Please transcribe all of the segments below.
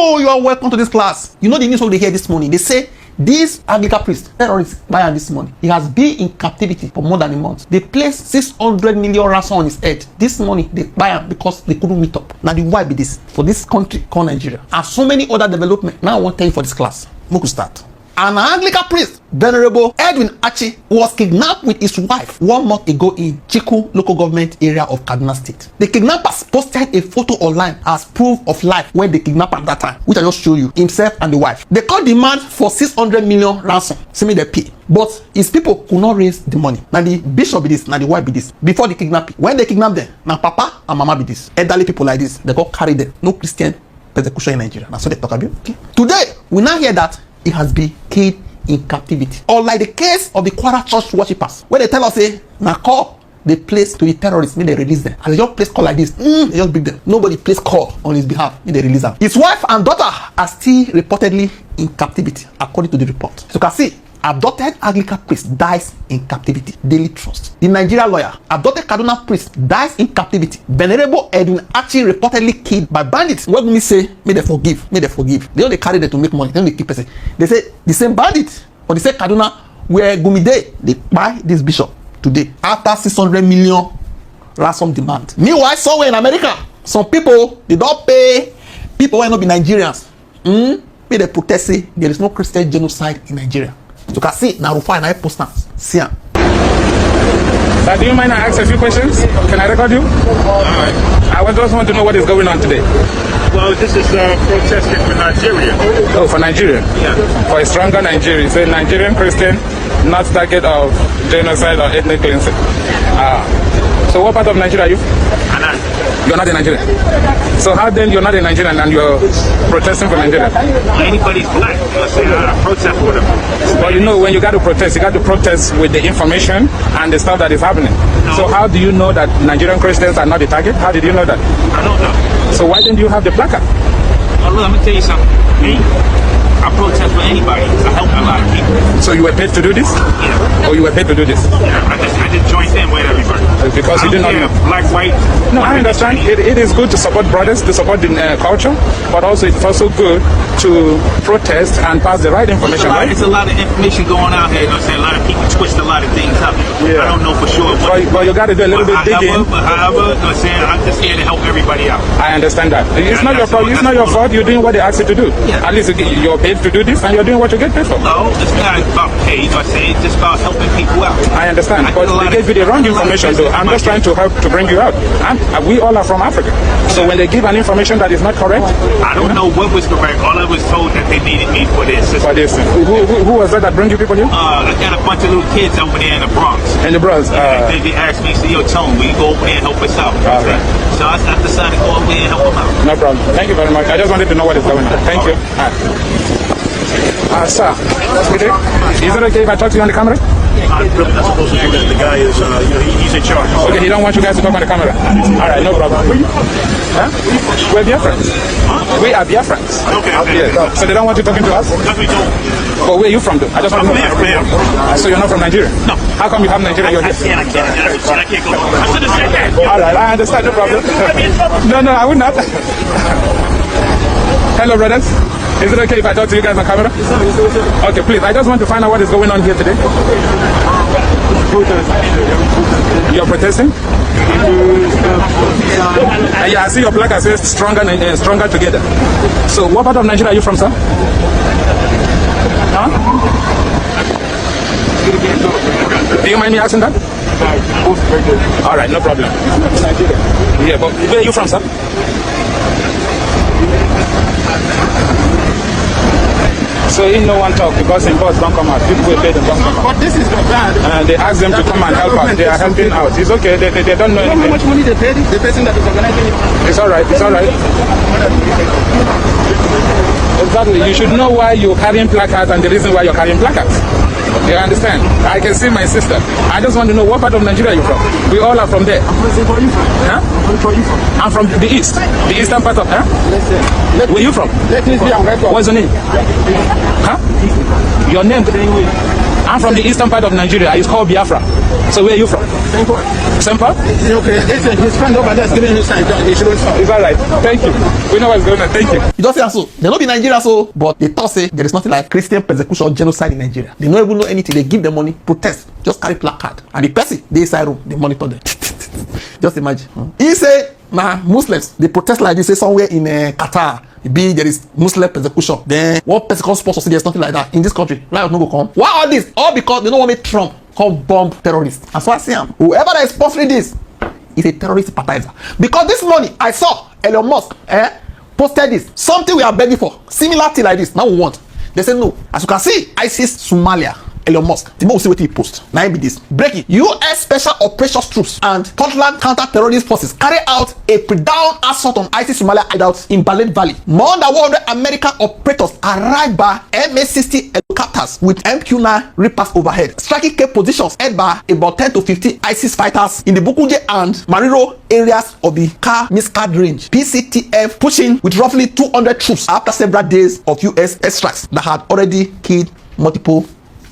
Hello, you are welcome to this class. You know the news we hear this morning. They say this Anglican priest, terrorist, buy this money. He has been in captivity for more than a month. They placed 600 million ransom on his head. This money they buy him because they couldn't meet up. Now the why be this for this country called Nigeria and so many other development. Now I want to tell you for this class. We could start. An Anglican priest, Venerable Edwin Achi, was kidnapped with his wife 1 month ago in Chiku local government area of Kaduna State. The kidnappers posted a photo online as proof of life where they kidnapped at that time, which I just show you, himself and the wife. They called the man for 600 million ransom. See me they pay. But his people could not raise the money. Now the bishop be this, now the wife be this. Before the kidnapping, when they kidnap them, now papa and mama be this. Elderly people like this, they go carry them. No Christian persecution in Nigeria. That's what they talk about. Okay. Today, we now hear that he has been killed in captivity. Or like the case of the Kwara church worshippers, where they tell us, say, now call they place to the terrorists, may they release them. And they just place call like this, they just bring them. Nobody place call on his behalf, may they release them. His wife and daughter are still reportedly in captivity, according to the report. So you can see, abducted Anglican priest dies in captivity. Daily Trust. The Nigerian lawyer, abducted Kaduna priest dies in captivity. Venerable Edwin Achi reportedly killed by bandits. What do me say? May they forgive. May they forgive. They only carry them to make money. They only keep person. They say the same bandit or they say Kaduna where Gumide they buy this bishop today after 600 million ransom demand. Meanwhile, somewhere in America, some people they don't pay people who not be Nigerians. May they protest say there is no Christian genocide in Nigeria. You can see now Rufai and I post now. See ya. Sir, do you mind I ask a few questions? Can I record you? Alright. I just want to know what is going on today. Well, this is protesting for Nigeria. Oh, for Nigeria? Yeah. For a stronger Nigeria. It's a Nigerian Christian, not target of genocide or ethnic cleansing. So what part of Nigeria are you? Anan. You're not a Nigerian. So how then you're not a Nigerian and you're protesting for Nigeria? Anybody's black, let's say protest for them. Well, you know, when you got to protest with the information and the stuff that is happening. No. So how do you know that Nigerian Christians are not the target? How did you know that? I don't know. So why didn't you have the placard? Well, look, let me tell you something. Me, I protest for anybody. I help a lot of people. So you were paid to do this? Yeah. Or you were paid to do this? Yeah, I just joined in with everybody. Because you did not know. Black, white. No, I understand. It is good to support brothers, to support the culture, but also it's also good to protest and pass the right information, right? There's a lot of information going out here. You know what I'm saying? A lot of people twist a lot of things up. Yeah. I don't know for sure. But you got to do a little bit digging. However, you know what I'm saying? I'm just here to help everybody out. I understand that. It's not your fault. It's not your fault. You're doing what they ask you to do. Yeah. At least you're paid to do this, and you're doing what you get paid for. No, it's not about paid. You know what I'm saying? It's just about helping people out. I understand, but they gave you the wrong information, though. I'm just trying to help to bring you out. We all are from Africa, so when they give an information that is not correct, I don't know what was correct. All I was told that they needed me for this. For this, who was that bring you people here? I got a bunch of little kids over there in the Bronx. In the Bronx. They asked me, "See, yo, Tone, will you go over there and help us out?" Okay. So I decided to go over there and help them out. No problem. Thank you very much. I just wanted to know what is going on. Thank you. Sir, is it okay if I talk to you on the camera? I'm really not supposed to do that. The guy is, he's in charge. Okay, he don't want you guys to talk on the camera. All right, no problem. Huh? We're Biafrans. We are Biafrans. Okay. Yeah. So they don't want you talking to us? That's what he told me. But where are you from, though? I just want to know. So you're not from Nigeria? No. How come you have Nigeria? You're here. I can't go. I should have said that. All right, I understand. No problem. No, I would not. Hello, brothers. Is it okay if I talk to you guys on camera? Okay, please. I just want to find out what is going on here today. You're protesting? Yeah, I see your plaque says stronger together. So what part of Nigeria are you from, sir? Huh? Do you mind me asking that? All right, no problem. Yeah, but where are you from, sir? So in no one talk because in boss don't come out. People will pay them don't come out. But this is not bad. They ask them to come and help out. They are helping out. It's okay. They don't know You know how anything. much money they paid the person that is organizing it? It's all right. It's all right. Exactly. You should know why you're carrying placards and the reason why you're carrying placards. You understand? I can see my sister. I just want to know what part of Nigeria you're from. We all are from there. Where are you from? Huh? Where are you from? I'm from the east. The eastern part of. Huh? Listen. Where you from? Let me see. I'm right from. What's your name? Huh? Your name? I'm from the eastern part of Nigeria. It's called Biafra. So where are you from? Simple. Simple? Okay, listen, his friend over there is giving him sign. He shouldn't stop. Is that right? Thank you. We know what's going on. Thank you. You don't say so. They don't be Nigeria so, but they thought say there is nothing like Christian persecution or genocide in Nigeria. They don't even know anything. They give them money, protest, just carry placard, and the person they inside room, they monitor them. Just imagine. He say, nah, Muslims they protest like this. Say somewhere in Qatar. Be there is Muslim persecution. Then what persecution supposed to say there's nothing like that in this country? Riot no go come. Why all this? All because they don't want me Trump come bomb terrorists. That's why I say whoever that is sponsoring this is a terrorist sympathizer. Because this morning I saw Elon Musk posted this. Something we are begging for. Similar thing like this. Now we want. They say no. As you can see, ISIS Somalia. Elon Musk. The more we see what he post. Now it be this. Breaking. U.S. Special Operations Troops and Portland Counter-Terrorist Forces carry out a pre-dawn assault on ISIS Somalia hideouts in Balet Valley. More than 100 American operators arrived by MH-60 helicopters with MQ-9 Reapers overhead, striking key positions held by about 10 to 15 ISIS fighters in the Bukuje and Mariro areas of the Kar-Miskad range. PCTF pushing with roughly 200 troops after several days of U.S. airstrikes that had already killed multiple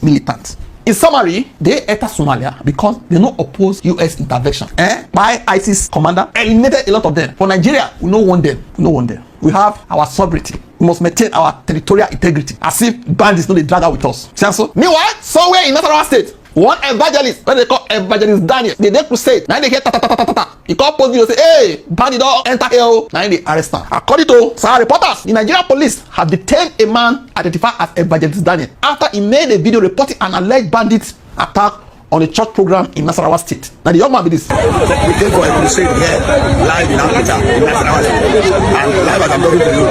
militants. In summary, they enter Somalia because they don't oppose U.S. intervention. By ISIS commander eliminated a lot of them. For Nigeria, we don't want them. We don't want them. We have our sovereignty. We must maintain our territorial integrity. As if bandits don't drag out with us. So, meanwhile, somewhere in Nasarawa State, one evangelist, what they call Evangelist Daniel, they crusade. Now they hear ta ta ta ta ta ta. He called post video say, hey, bandit don't enter here. Now they arrest him. According to some reporters, the Nigerian police have detained a man identified as Evangelist Daniel after he made a video reporting an alleged bandit attack on a church program in Nasarawa State. Now the young man be this. We came for a crusade here, live in Africa, in Nasarawa State. And live as I'm talking to you,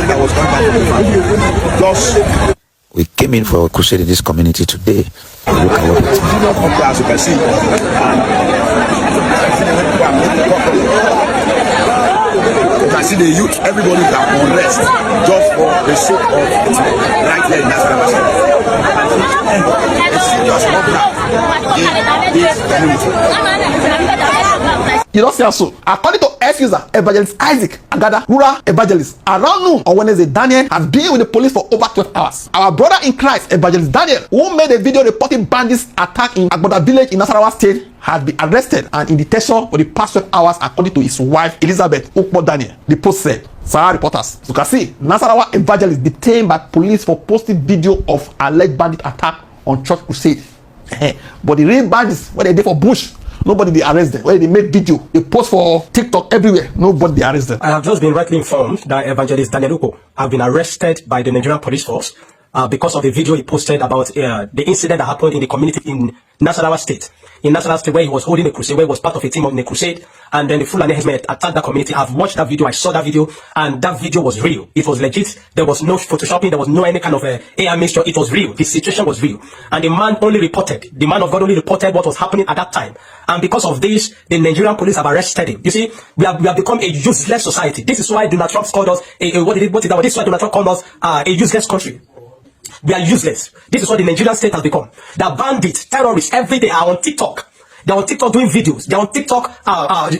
that was done by just we came in for a crusade in this community today. Look at what it's as you can see. You can see the youth, everybody that unrest just for the sake of it right here in Nasarawa State. It's serious problem in this community. You don't say so. According to ex-user Evangelist Isaac Agada, rural evangelist, around noon on Wednesday, Daniel has been with the police for over 12 hours. Our brother in Christ, Evangelist Daniel, who made a video reporting bandits attack in Agboda village in Nasarawa State, has been arrested and in detention for the past 12 hours, according to his wife Elizabeth Ukpo Daniel. The post said. Sahara reporters, you can see Nasarawa evangelist detained by police for posting video of alleged bandit attack on church crusade. But the real bandits, what they did for bush, nobody they arrest them. When they make video, they post for TikTok everywhere, nobody they arrest them. I have just been rightly informed that Evangelist Daniel Ukpo have been arrested by the Nigerian police force because of the video he posted about the incident that happened in the community in Nasarawa State. In Nasarawa State, where he was holding a crusade, where he was part of a team in a crusade, and then the Fulani herdsmen attacked that community. I've watched that video, I saw that video, and that video was real. It was legit. There was no photoshopping, there was no any kind of AI mixture. It was real. The situation was real. And the man only reported, the man of God only reported what was happening at that time. And because of this, the Nigerian police have arrested him. You see, we have become a useless society. This is why Donald Trump called us this is why Donald Trump called us a useless country. We are useless. This is what the Nigerian state has become. The bandits, terrorists, every day are on TikTok. They're on TikTok doing videos. They're on TikTok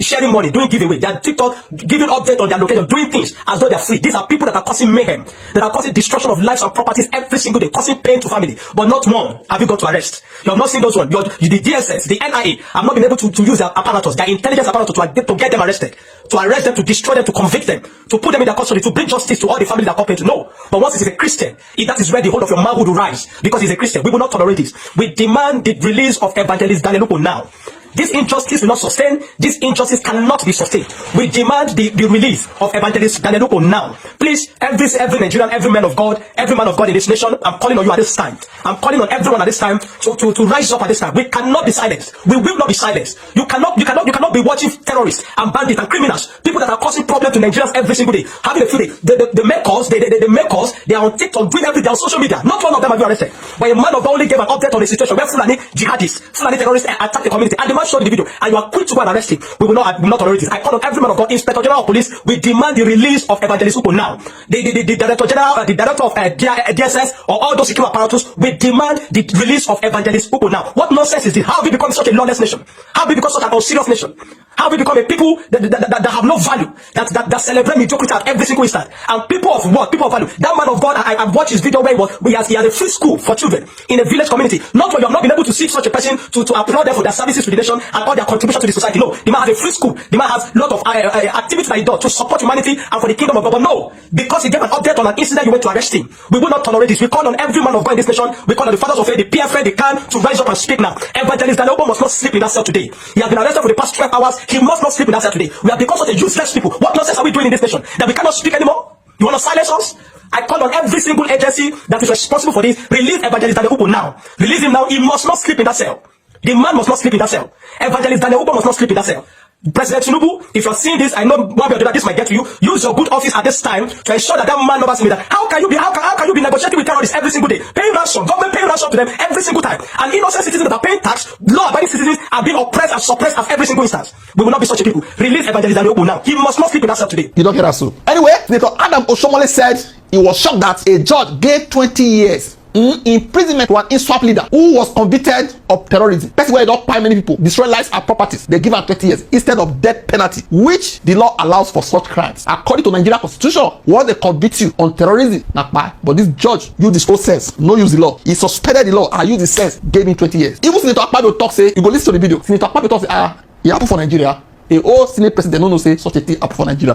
sharing money, doing giveaway. They're on TikTok giving updates on their location, doing things as though they're free. These are people that are causing mayhem, that are causing destruction of lives and properties every single day, causing pain to family. But not one have you got to arrest. You have not seen those ones. The DSS, the NIA have not been able to use their apparatus, their intelligence apparatus to get them arrested, to arrest them, to destroy them, to convict them, to put them in their custody, to bring justice to all the families that come into. No. But once he's a Christian, that is where the whole of your manhood will rise, because he's a Christian. We will not tolerate this. We demand the release of Evangelist Daniel Ukpo now. This injustice will not sustain. This injustice cannot be sustained. We demand the release of Evangelist Daniel Ukpo now. Please, every Nigerian, every man of God in this nation, I'm calling on you at this time. I'm calling on everyone at this time to rise up at this time. We cannot be silenced. We will not be silenced. You cannot be watching terrorists and bandits and criminals, people that are causing problems to Nigerians every single day, having a few days. The makers, they are on TikTok, doing everything on social media. Not one of them have been arrested. But a man of God only gave an update on the situation where Fulani jihadists, Fulani terrorists attacked the community, and the man showed the video, and you are quick to go and arrest him. We will not tolerate this. I call on every man of God, Inspector General of Police. We demand the release of Evangelist Ukpo now. The Director General, the Director of DSS, or all those security apparatus. We demand the release of Evangelist Ukpo now. What nonsense is this? How have we become such a lawless nation? How have we become such an unserious nation? How have we become a people that have no value, that celebrate mediocrity at every single instant. And people of worth, people of value. That man of God, I've watched his video where he has a free school for children in a village community. Not where you have not been able to see such a person to applaud them for their services to the nation and all their contribution to the society. No, the man has a free school. The man has a lot of activities that he does to support humanity and for the kingdom of God. But no, because he gave an update on an incident, you went to arrest him. We will not tolerate this. We call on every man of God in this nation. We call on the fathers of faith, the PFA, the CAN to rise up and speak now. Evangelist Daniel Obo must not sleep in that cell today. He has been arrested for the past 12 hours. He must not sleep in that cell today. We have become such a useless people. What nonsense are we doing in this nation that we cannot speak anymore? You want to silence us? I call on every single agency that is responsible for this. Release Evangelist Daniel Obo now. Release him now. He must not sleep in that cell. The man must not sleep in that cell. Evangelist Daniel Obo must not sleep in that cell. President Tinubu, if you're seeing this, I know one way or the other this might get to you. Use your good office at this time to ensure that man never see me. How can you be negotiating with terrorists every single day? Paying ransom, government paying ransom to them every single time. And innocent citizens that are paying tax, law-abiding citizens are being oppressed and suppressed at every single instance. We will not be such a people. Release Evangelist Daniel Obo now. He must not sleep in that cell today. You don't hear that so. Anyway, Senator Adam Oshomole said he was shocked that a judge gave 20 years imprisonment to an ISWAP leader who was convicted of terrorism. Person where they don't pay many people, destroy lives and properties. They give him 20 years instead of death penalty, which the law allows for such crimes. According to Nigeria Constitution, once they convict you on terrorism, not bad. But this judge used his own sense, no use the law. He suspended the law and used his sense, gave him 20 years. Even Senator Akpabio talk say, you go listen to the video. Senator Akpabio talk say, it happened for Nigeria. A old Senate president no say such a thing happened for Nigeria.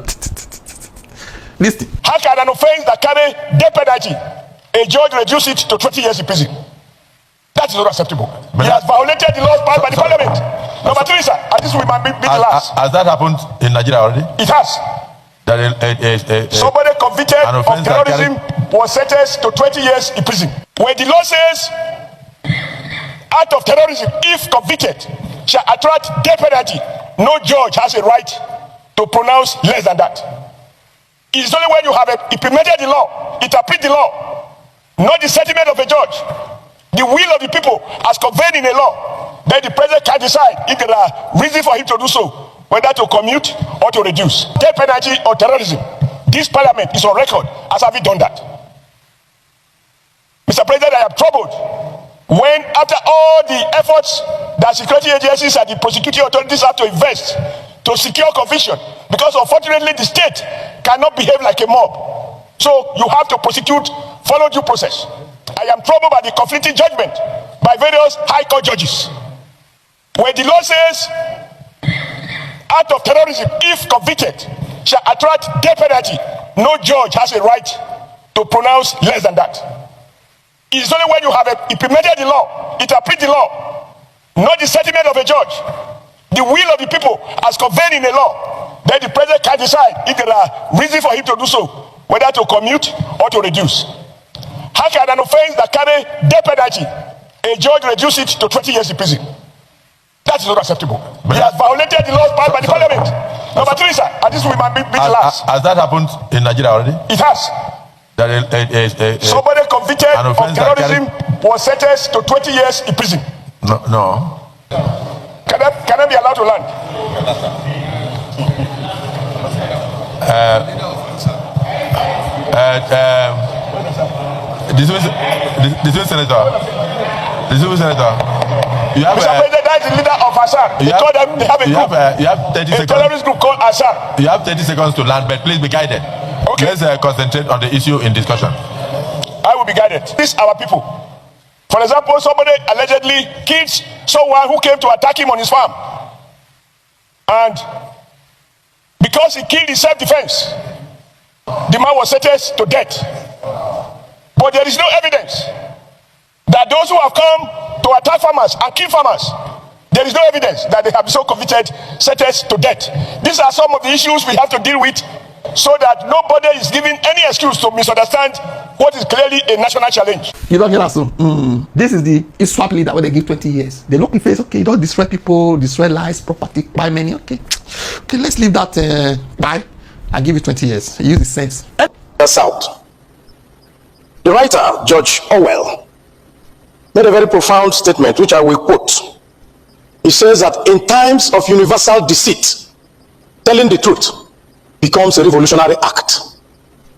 Listen. How can an offense that carry death penalty, a judge reduce it to 20 years in prison? That is not acceptable. He has violated the laws passed by the parliament. Number 3, sir, and this will be the last. Has that happened in Nigeria already? It has. Somebody convicted of terrorism was sentenced to 20 years in prison. When the law says act of terrorism, if convicted, shall attract death penalty, no judge has a right to pronounce less than that. It is only when you have implemented the law, interpret the law, not the sentiment of a judge, the will of the people as conveyed in a law, then the president can decide if there are reasons for him to do so, whether to commute or to reduce death penalty or terrorism. This parliament is on record as having done that. Mr. President, I am troubled when, after all the efforts that security agencies and the prosecuting authorities have to invest to secure conviction, because unfortunately the state cannot behave like a mob. So you have to prosecute, follow due process. I am troubled by the conflicting judgment by various high court judges. When the law says act of terrorism, if convicted, shall attract death penalty, no judge has a right to pronounce less than that. It is only when you have implemented the law, interpret the law, not the sentiment of a judge, the will of the people as conveyed in a law, then the president can decide if there are reasons for him to do so, whether to commute or to reduce. How can an offense that carry death penalty, a judge reduce it to 20 years in prison? That is not acceptable. He has violated the laws passed by the parliament. Number 3, sir, and this will be the last. Has that happened in Nigeria already? It has. Somebody convicted of terrorism was sentenced to 20 years in prison. No. Can I be allowed to land? Dismissed Senator. You have Mr. President, that is the leader of Assad. They have a group. You have 30 seconds. A terrorist group called Assad. You have 30 seconds to land, but please be guided. Okay. Let's concentrate on the issue in discussion. I will be guided. These are our people. For example, somebody allegedly kills someone who came to attack him on his farm. And because he killed in self-defense, the man was sentenced to death. But there is no evidence that those who have come to attack farmers and kill farmers, there is no evidence that they have been so convicted, sentenced to death. These are some of the issues we have to deal with so that nobody is giving any excuse to misunderstand what is clearly a national challenge. You don't hear that so? This is the ISWAP leader where they give 20 years. They look in face, okay, you don't destroy people, destroy lives, property, buy many, okay, let's leave that by. I'll give you 20 years. Use the sense. South. The writer, George Orwell, made a very profound statement, which I will quote. He says that in times of universal deceit, telling the truth becomes a revolutionary act.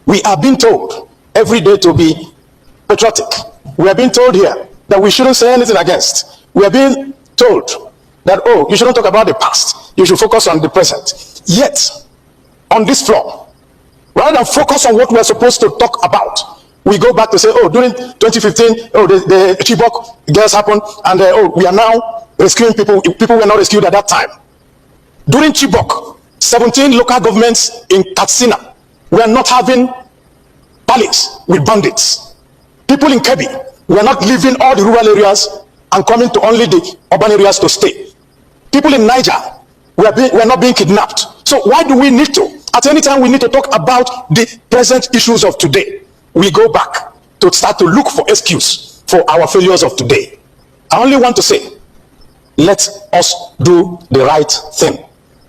We are being told every day to be patriotic. We are being told here that we shouldn't say anything against. We are being told that, oh, you shouldn't talk about the past. You should focus on the present. Yet, on this floor, rather than focus on what we are supposed to talk about, we go back to say, oh, during 2015, oh, the Chibok girls happened, and oh, we are now rescuing people. People were not rescued at that time. During Chibok, 17 local governments in Katsina were not having palace with bandits. People in Kebbi were not leaving all the rural areas and coming to only the urban areas to stay. People in Niger were not being kidnapped. So why do we need to, at any time we need to talk about the present issues of today, we go back to start to look for excuse for our failures of today? I only want to say, let us do the right thing.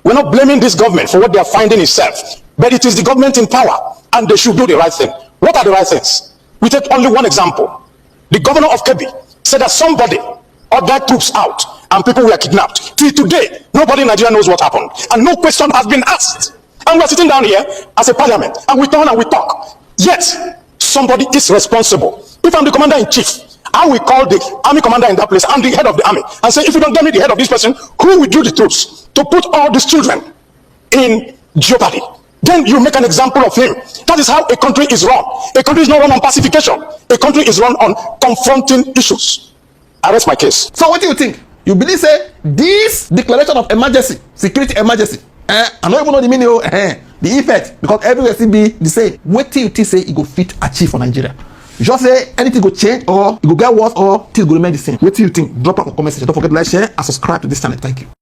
We're not blaming this government for what they are finding itself, but it is the government in power, and they should do the right thing. What are the right things? We take only one example. The governor of Kebbi said that somebody ordered troops out and people were kidnapped. Till today, nobody in Nigeria knows what happened, and no question has been asked. And we're sitting down here as a parliament, and we turn and we talk. Yet, somebody is responsible. If I'm the commander-in-chief, I will call the army commander in that place and the head of the army and say, if you don't get me the head of this person, who will do the troops to put all these children in jeopardy? Then you make an example of him. That is how a country is run. A country is not run on pacification. A country is run on confronting issues. I rest my case. So what do you think? You believe say this declaration of emergency, security emergency, I don't even know the meaning of the effect, because everywhere still be the same. What do you think say it go fit achieve for Nigeria? Just say anything go change, or it go get worse, or things go remain the same. What do you think? Drop a comment section. Don't forget to like, share, and subscribe to this channel. Thank you.